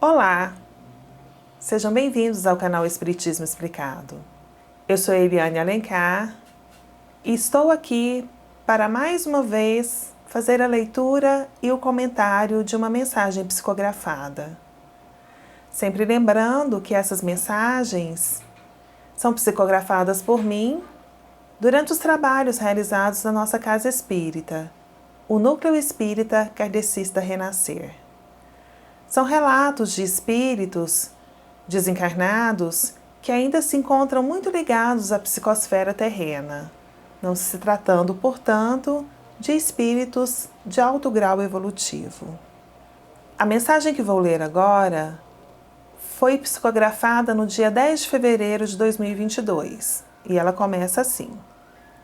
Olá! Sejam bem-vindos ao canal Espiritismo Explicado. Eu sou Eliane Alencar e estou aqui para mais uma vez fazer a leitura e o comentário de uma mensagem psicografada. Sempre lembrando que essas mensagens são psicografadas por mim durante os trabalhos realizados na nossa Casa Espírita, o Núcleo Espírita Kardecista Renascer. São relatos de espíritos desencarnados que ainda se encontram muito ligados à psicosfera terrena, não se tratando, portanto, de espíritos de alto grau evolutivo. A mensagem que vou ler agora foi psicografada no dia 10 de fevereiro de 2022 e ela começa assim.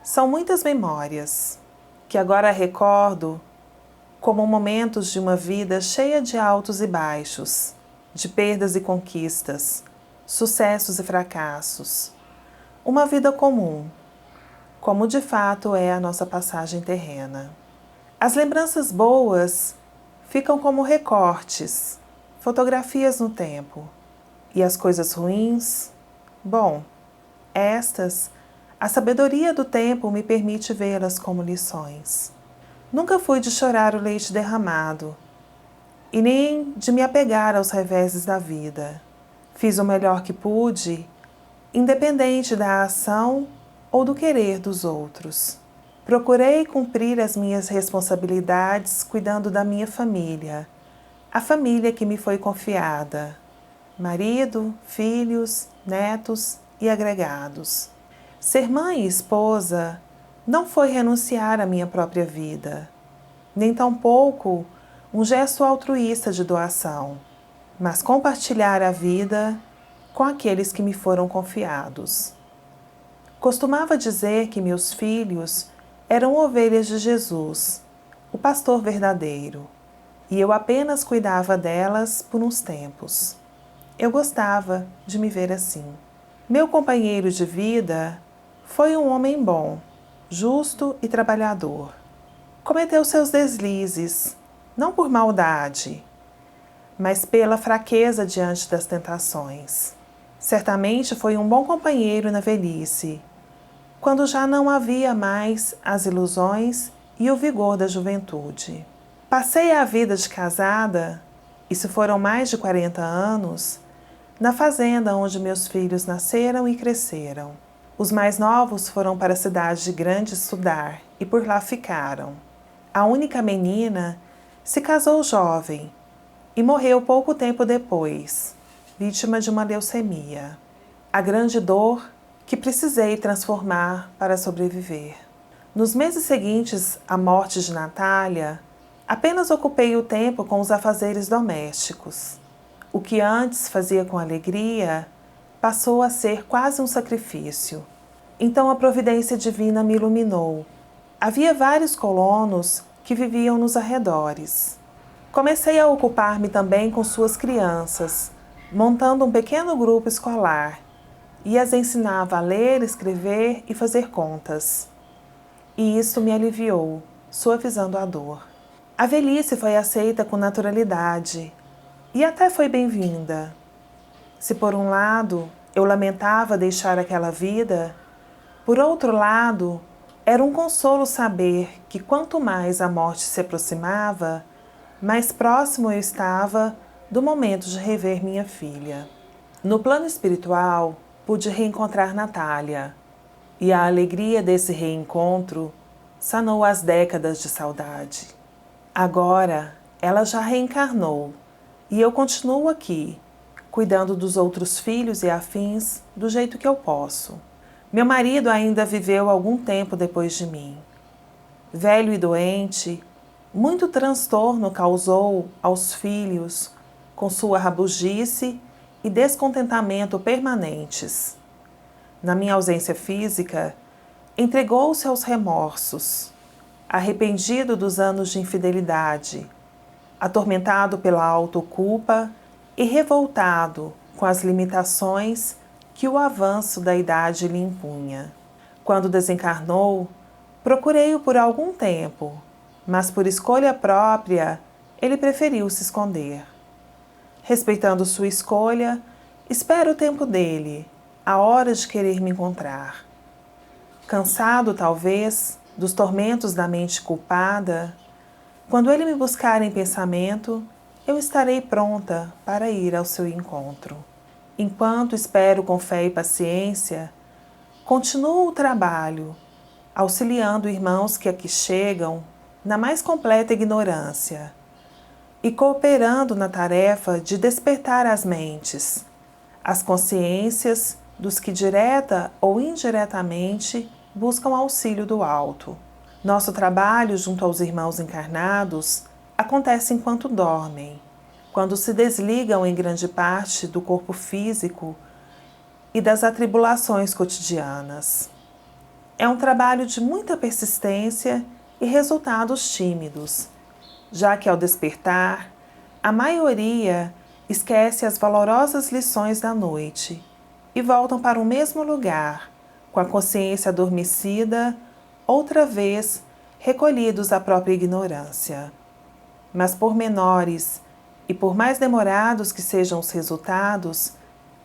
São muitas memórias que agora recordo como momentos de uma vida cheia de altos e baixos, de perdas e conquistas, sucessos e fracassos. Uma vida comum, como de fato é a nossa passagem terrena. As lembranças boas ficam como recortes, fotografias no tempo. E as coisas ruins? Bom, estas, a sabedoria do tempo me permite vê-las como lições. Nunca fui de chorar o leite derramado, e nem de me apegar aos reveses da vida. Fiz o melhor que pude, independente da ação ou do querer dos outros. Procurei cumprir as minhas responsabilidades cuidando da minha família, a família que me foi confiada, marido, filhos, netos e agregados. Ser mãe e esposa não foi renunciar à minha própria vida, nem tampouco um gesto altruísta de doação, mas compartilhar a vida com aqueles que me foram confiados. Costumava dizer que meus filhos eram ovelhas de Jesus, o pastor verdadeiro, e eu apenas cuidava delas por uns tempos. Eu gostava de me ver assim. Meu companheiro de vida foi um homem bom, justo e trabalhador. Cometeu seus deslizes, não por maldade, mas pela fraqueza diante das tentações. Certamente foi um bom companheiro na velhice, quando já não havia mais as ilusões e o vigor da juventude. Passei a vida de casada, isso foram mais de 40 anos, na fazenda onde meus filhos nasceram e cresceram. Os mais novos foram para a cidade grande estudar e por lá ficaram. A única menina se casou jovem e morreu pouco tempo depois, vítima de uma leucemia. A grande dor que precisei transformar para sobreviver. Nos meses seguintes à morte de Natália, apenas ocupei o tempo com os afazeres domésticos. O que antes fazia com alegria passou a ser quase um sacrifício. Então a providência divina me iluminou. Havia vários colonos que viviam nos arredores. Comecei a ocupar-me também com suas crianças, montando um pequeno grupo escolar, e as ensinava a ler, escrever e fazer contas. E isso me aliviou, suavizando a dor. A velhice foi aceita com naturalidade, e até foi bem-vinda. Se por um lado eu lamentava deixar aquela vida, por outro lado, era um consolo saber que quanto mais a morte se aproximava, mais próximo eu estava do momento de rever minha filha. No plano espiritual, pude reencontrar Natália, e a alegria desse reencontro sanou as décadas de saudade. Agora, ela já reencarnou, e eu continuo aqui, cuidando dos outros filhos e afins do jeito que eu posso. Meu marido ainda viveu algum tempo depois de mim. Velho e doente, muito transtorno causou aos filhos com sua rabugice e descontentamento permanentes. Na minha ausência física, entregou-se aos remorsos, arrependido dos anos de infidelidade, atormentado pela autoculpa e revoltado com as limitações que o avanço da idade lhe impunha. Quando desencarnou, procurei-o por algum tempo, mas por escolha própria, ele preferiu se esconder. Respeitando sua escolha, espero o tempo dele, a hora de querer me encontrar. Cansado, talvez, dos tormentos da mente culpada, quando ele me buscar em pensamento, eu estarei pronta para ir ao seu encontro. Enquanto espero com fé e paciência, continuo o trabalho, auxiliando irmãos que aqui chegam na mais completa ignorância e cooperando na tarefa de despertar as mentes, as consciências dos que direta ou indiretamente buscam auxílio do alto. Nosso trabalho junto aos irmãos encarnados acontece enquanto dormem, quando se desligam em grande parte do corpo físico e das atribulações cotidianas. É um trabalho de muita persistência e resultados tímidos, já que ao despertar, a maioria esquece as valorosas lições da noite e voltam para o mesmo lugar, com a consciência adormecida, outra vez recolhidos à própria ignorância. Mas por menores e por mais demorados que sejam os resultados,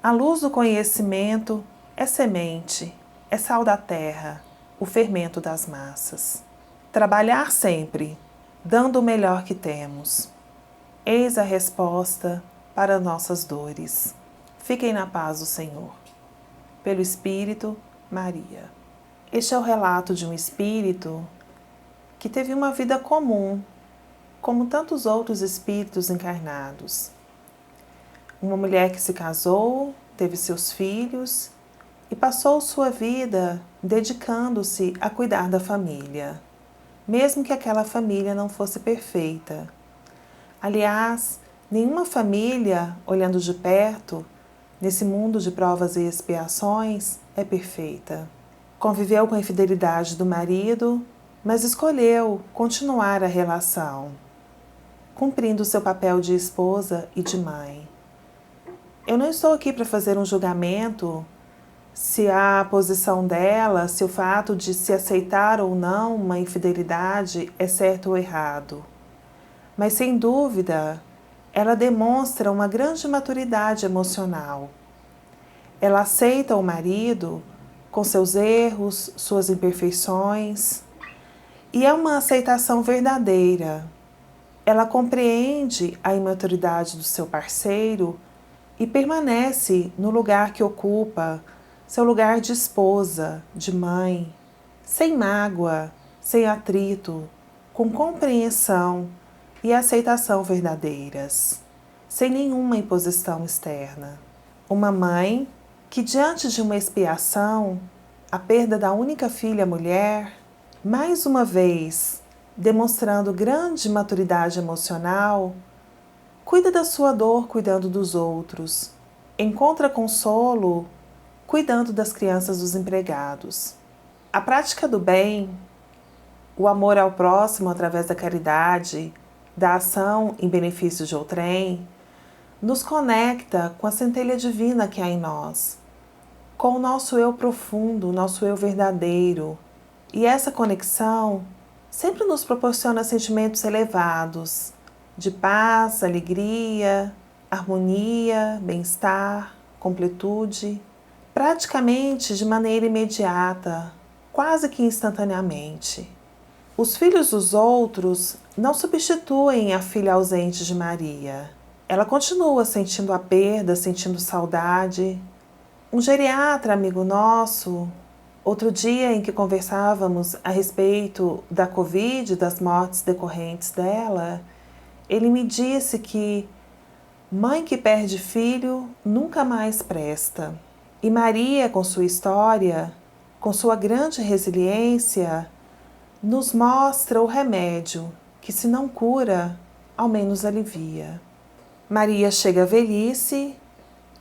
a luz do conhecimento é semente, é sal da terra, o fermento das massas. Trabalhar sempre, dando o melhor que temos. Eis a resposta para nossas dores. Fiquem na paz do Senhor. Pelo Espírito, Maria. Este é o relato de um espírito que teve uma vida comum, como tantos outros espíritos encarnados. Uma mulher que se casou, teve seus filhos e passou sua vida dedicando-se a cuidar da família, mesmo que aquela família não fosse perfeita. Aliás, nenhuma família, olhando de perto, nesse mundo de provas e expiações, é perfeita. Conviveu com a infidelidade do marido, mas escolheu continuar a relação, cumprindo seu papel de esposa e de mãe. Eu não estou aqui para fazer um julgamento se a posição dela, se o fato de se aceitar ou não uma infidelidade é certo ou errado. Mas, sem dúvida, ela demonstra uma grande maturidade emocional. Ela aceita o marido com seus erros, suas imperfeições, e é uma aceitação verdadeira. Ela compreende a imaturidade do seu parceiro e permanece no lugar que ocupa, seu lugar de esposa, de mãe, sem mágoa, sem atrito, com compreensão e aceitação verdadeiras, sem nenhuma imposição externa. Uma mãe que, diante de uma expiação, a perda da única filha mulher, mais uma vez, demonstrando grande maturidade emocional, cuida da sua dor cuidando dos outros, encontra consolo cuidando das crianças dos empregados. A prática do bem, o amor ao próximo através da caridade, da ação em benefício de outrem, nos conecta com a centelha divina que há em nós, com o nosso eu profundo, o nosso eu verdadeiro. E essa conexão sempre nos proporciona sentimentos elevados, de paz, alegria, harmonia, bem-estar, completude, praticamente de maneira imediata, quase que instantaneamente. Os filhos dos outros não substituem a filha ausente de Maria. Ela continua sentindo a perda, sentindo saudade. Um geriatra amigo nosso, outro dia em que conversávamos a respeito da Covid, das mortes decorrentes dela, ele me disse que mãe que perde filho nunca mais presta. E Maria, com sua história, com sua grande resiliência, nos mostra o remédio que, se não cura, ao menos alivia. Maria chega à velhice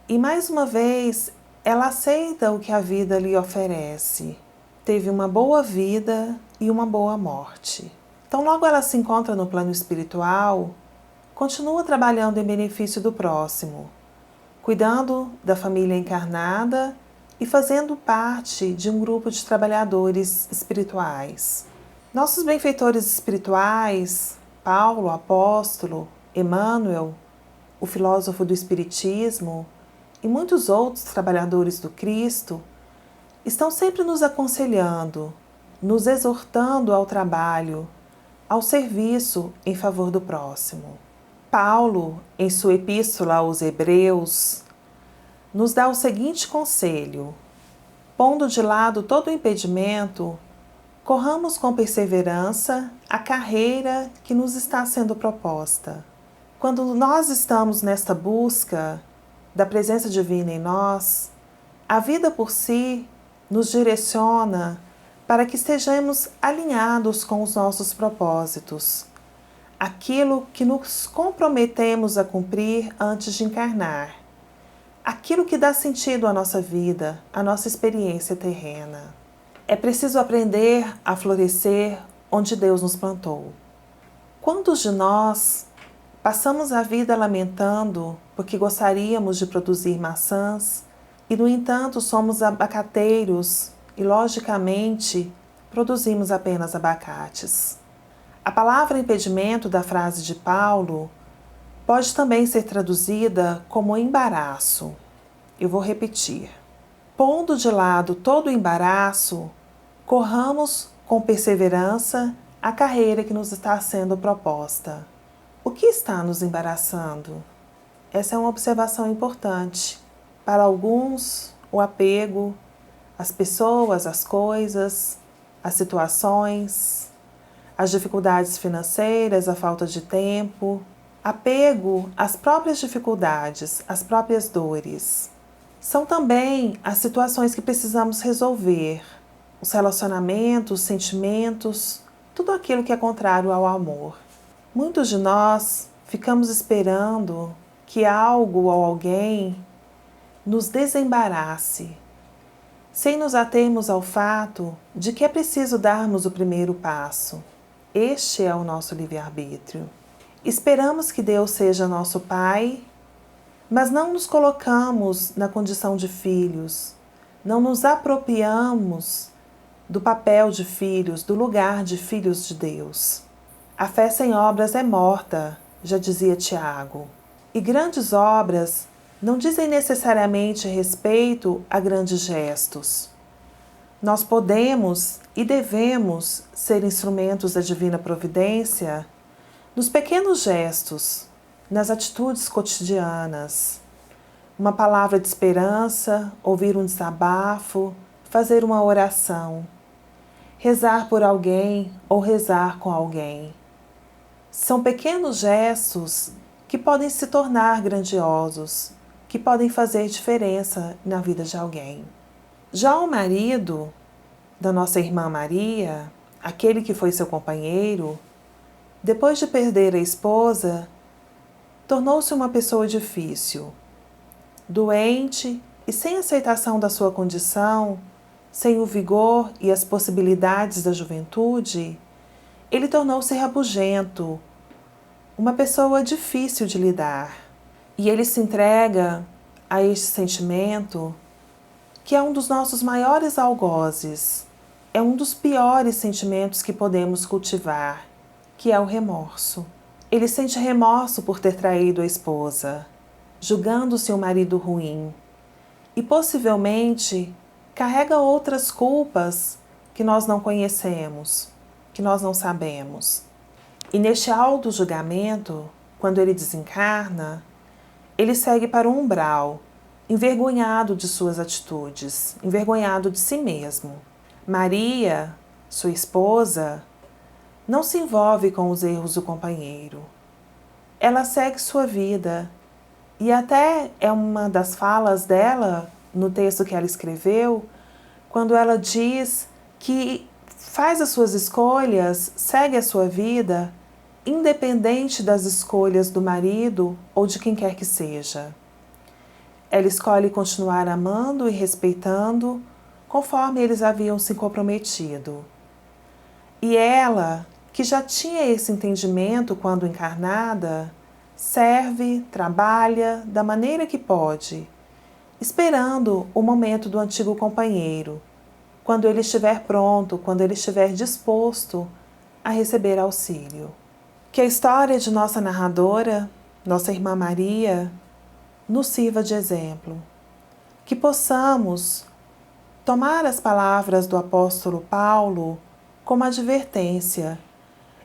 e, mais uma vez, ela aceita o que a vida lhe oferece. Teve uma boa vida e uma boa morte. Então, logo ela se encontra no plano espiritual, continua trabalhando em benefício do próximo, cuidando da família encarnada e fazendo parte de um grupo de trabalhadores espirituais. Nossos benfeitores espirituais, Paulo, apóstolo, Emmanuel, o filósofo do Espiritismo e muitos outros trabalhadores do Cristo estão sempre nos aconselhando, nos exortando ao trabalho, ao serviço em favor do próximo. Paulo, em sua epístola aos Hebreus, nos dá o seguinte conselho: pondo de lado todo o impedimento, corramos com perseverança a carreira que nos está sendo proposta. Quando nós estamos nesta busca da presença divina em nós, a vida por si nos direciona para que estejamos alinhados com os nossos propósitos, aquilo que nos comprometemos a cumprir antes de encarnar, aquilo que dá sentido à nossa vida, à nossa experiência terrena. É preciso aprender a florescer onde Deus nos plantou. Quantos de nós passamos a vida lamentando porque gostaríamos de produzir maçãs e, no entanto, somos abacateiros e, logicamente, produzimos apenas abacates? A palavra impedimento da frase de Paulo pode também ser traduzida como embaraço. Eu vou repetir. Pondo de lado todo o embaraço, corramos com perseverança a carreira que nos está sendo proposta. O que está nos embaraçando? Essa é uma observação importante. Para alguns, o apego às pessoas, às coisas, às situações, às dificuldades financeiras, a falta de tempo, apego às próprias dificuldades, às próprias dores. São também as situações que precisamos resolver, os relacionamentos, os sentimentos, tudo aquilo que é contrário ao amor. Muitos de nós ficamos esperando que algo ou alguém nos desembarace, sem nos atermos ao fato de que é preciso darmos o primeiro passo. Este é o nosso livre-arbítrio. Esperamos que Deus seja nosso Pai, mas não nos colocamos na condição de filhos, não nos apropriamos do papel de filhos, do lugar de filhos de Deus. A fé sem obras é morta, já dizia Tiago. E grandes obras não dizem necessariamente respeito a grandes gestos. Nós podemos e devemos ser instrumentos da divina providência nos pequenos gestos, nas atitudes cotidianas. Uma palavra de esperança, ouvir um desabafo, fazer uma oração, rezar por alguém ou rezar com alguém. São pequenos gestos que podem se tornar grandiosos, que podem fazer diferença na vida de alguém. Já o marido da nossa irmã Maria, aquele que foi seu companheiro, depois de perder a esposa, tornou-se uma pessoa difícil, doente e sem aceitação da sua condição, sem o vigor e as possibilidades da juventude, ele tornou-se rabugento, uma pessoa difícil de lidar. E ele se entrega a este sentimento que é um dos nossos maiores algozes, é um dos piores sentimentos que podemos cultivar, que é o remorso. Ele sente remorso por ter traído a esposa, julgando-se um marido ruim, e possivelmente carrega outras culpas que nós não conhecemos, que nós não sabemos. E neste auto-julgamento, quando ele desencarna, ele segue para o umbral, envergonhado de suas atitudes, envergonhado de si mesmo. Maria, sua esposa, não se envolve com os erros do companheiro. Ela segue sua vida, e até é uma das falas dela, no texto que ela escreveu, quando ela diz que faz as suas escolhas, segue a sua vida, independente das escolhas do marido ou de quem quer que seja. Ela escolhe continuar amando e respeitando conforme eles haviam se comprometido. E ela, que já tinha esse entendimento quando encarnada, serve, trabalha da maneira que pode, esperando o momento do antigo companheiro, quando ele estiver pronto, quando ele estiver disposto a receber auxílio. Que a história de nossa narradora Nossa Irmã Maria, nos sirva de exemplo. Que possamos tomar as palavras do apóstolo Paulo como advertência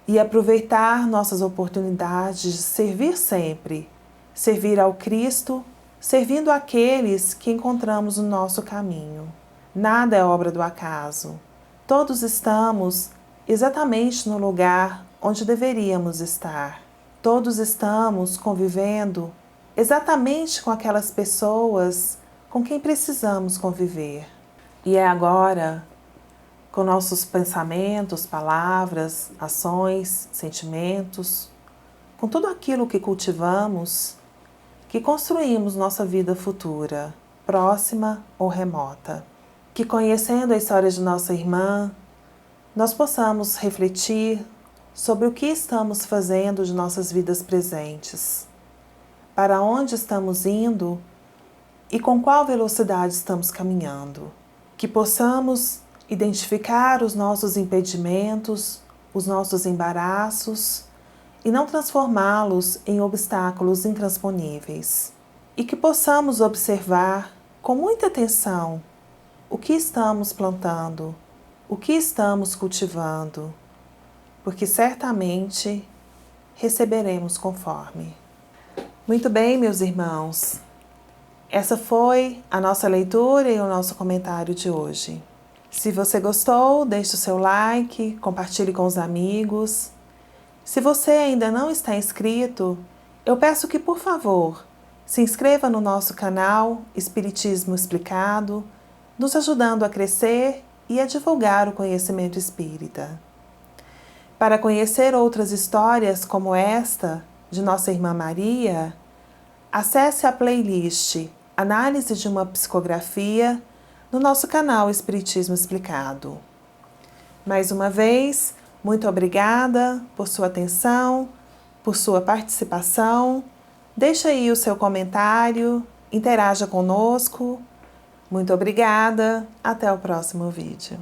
e aproveitar nossas oportunidades de servir sempre, servir ao Cristo, servindo aqueles que encontramos no nosso caminho. Nada é obra do acaso. Todos estamos exatamente no lugar onde deveríamos estar. Todos estamos convivendo exatamente com aquelas pessoas com quem precisamos conviver. E é agora, com nossos pensamentos, palavras, ações, sentimentos, com tudo aquilo que cultivamos, que construímos nossa vida futura, próxima ou remota. Que conhecendo a história de nossa irmã, nós possamos refletir sobre o que estamos fazendo de nossas vidas presentes, para onde estamos indo e com qual velocidade estamos caminhando. Que possamos identificar os nossos impedimentos, os nossos embaraços e não transformá-los em obstáculos intransponíveis. E que possamos observar com muita atenção o que estamos plantando, o que estamos cultivando, porque certamente receberemos conforme. Muito bem, meus irmãos. Essa foi a nossa leitura e o nosso comentário de hoje. Se você gostou, deixe o seu like, compartilhe com os amigos. Se você ainda não está inscrito, eu peço que, por favor, se inscreva no nosso canal Espiritismo Explicado, nos ajudando a crescer e a divulgar o conhecimento espírita. Para conhecer outras histórias como esta de Nossa Irmã Maria, acesse a playlist Análise de uma Psicografia no nosso canal Espiritismo Explicado. Mais uma vez, muito obrigada por sua atenção, por sua participação. Deixe aí o seu comentário, interaja conosco. Muito obrigada, até o próximo vídeo.